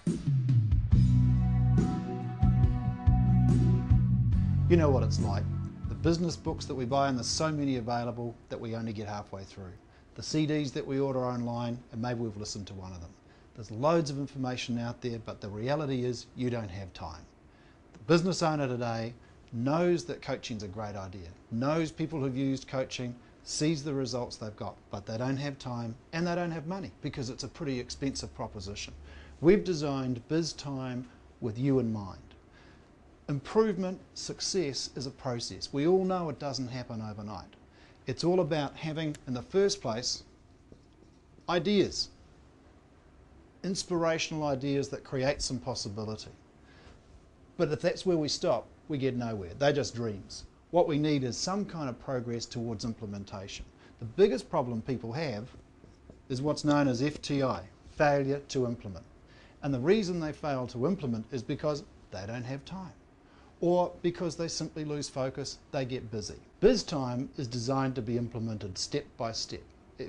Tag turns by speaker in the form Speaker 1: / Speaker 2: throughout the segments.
Speaker 1: You know what it's like. The business books that we buy, and there's so many available that we only get halfway through. The CDs that we order online, and maybe we've listened to one of them. There's loads of information out there, but the reality is you don't have time. The business owner today knows that coaching's a great idea, knows people who've used coaching, sees the results they've got, but they don't have time and they don't have money because it's a pretty expensive proposition. We've designed Biztime with you in mind. Improvement, success is a process. We all know it doesn't happen overnight. It's all about having, in the first place, ideas. Inspirational ideas that create some possibility. But if that's where we stop, we get nowhere. They're just dreams. What we need is some kind of progress towards implementation. The biggest problem people have is what's known as FTI, failure to implement. And the reason they fail to implement is because they don't have time, or because they simply lose focus, they get busy. Biztime is designed to be implemented step by step.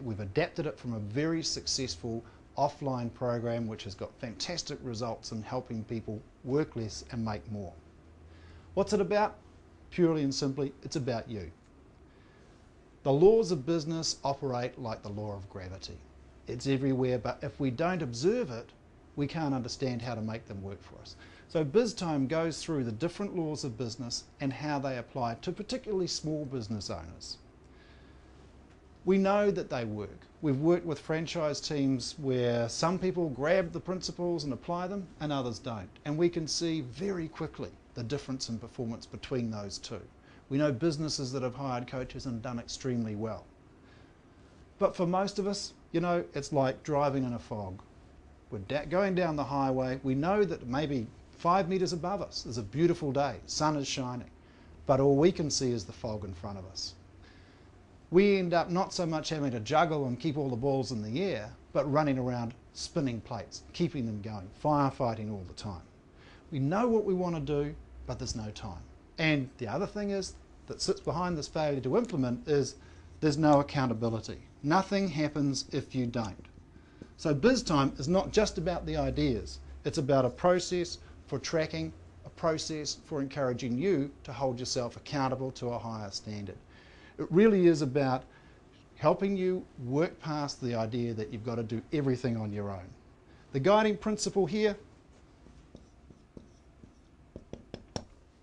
Speaker 1: We've adapted it from a very successful offline program which has got fantastic results in helping people work less and make more. What's it about? Purely and simply, it's about you. The laws of business operate like the law of gravity. It's everywhere, but if we don't observe it, we can't understand how to make them work for us. So Biztime goes through the different laws of business and how they apply to particularly small business owners. We know that they work. We've worked with franchise teams where some people grab the principles and apply them and others don't. And we can see very quickly the difference in performance between those two. We know businesses that have hired coaches and done extremely well. But for most of us, you know, it's like driving in a fog. We're going down the highway. We know that maybe 5 meters above us is a beautiful day, sun is shining, but all we can see is the fog in front of us. We end up not so much having to juggle and keep all the balls in the air, but running around spinning plates, keeping them going, firefighting all the time. We know what we want to do, but there's no time. And the other thing is that sits behind this failure to implement is there's no accountability. Nothing happens if you don't. So Biztime is not just about the ideas, it's about a process for tracking, a process for encouraging you to hold yourself accountable to a higher standard. It really is about helping you work past the idea that you've got to do everything on your own. The guiding principle here,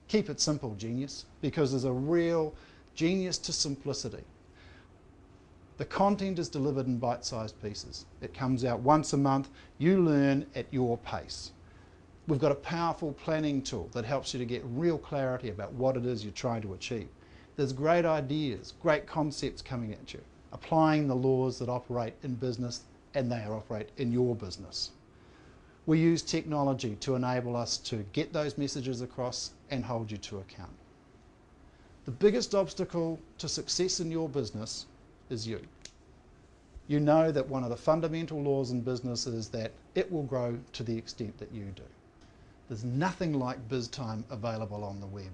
Speaker 1: keep it simple, genius, because there's a real genius to simplicity. The content is delivered in bite-sized pieces. It comes out once a month. You learn at your pace. We've got a powerful planning tool that helps you to get real clarity about what it is you're trying to achieve. There's great ideas, great concepts coming at you, applying the laws that operate in business and they operate in your business. We use technology to enable us to get those messages across and hold you to account. The biggest obstacle to success in your business is you. You know that one of the fundamental laws in business is that it will grow to the extent that you do. There's nothing like Biztime available on the web.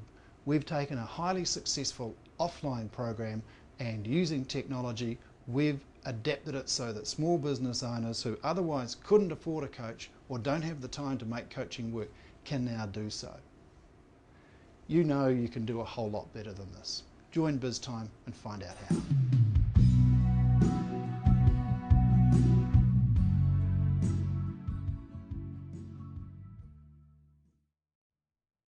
Speaker 1: We've taken a highly successful offline program and using technology, we've adapted it so that small business owners who otherwise couldn't afford a coach or don't have the time to make coaching work can now do so. You know you can do a whole lot better than this. Join Biztime and find out how.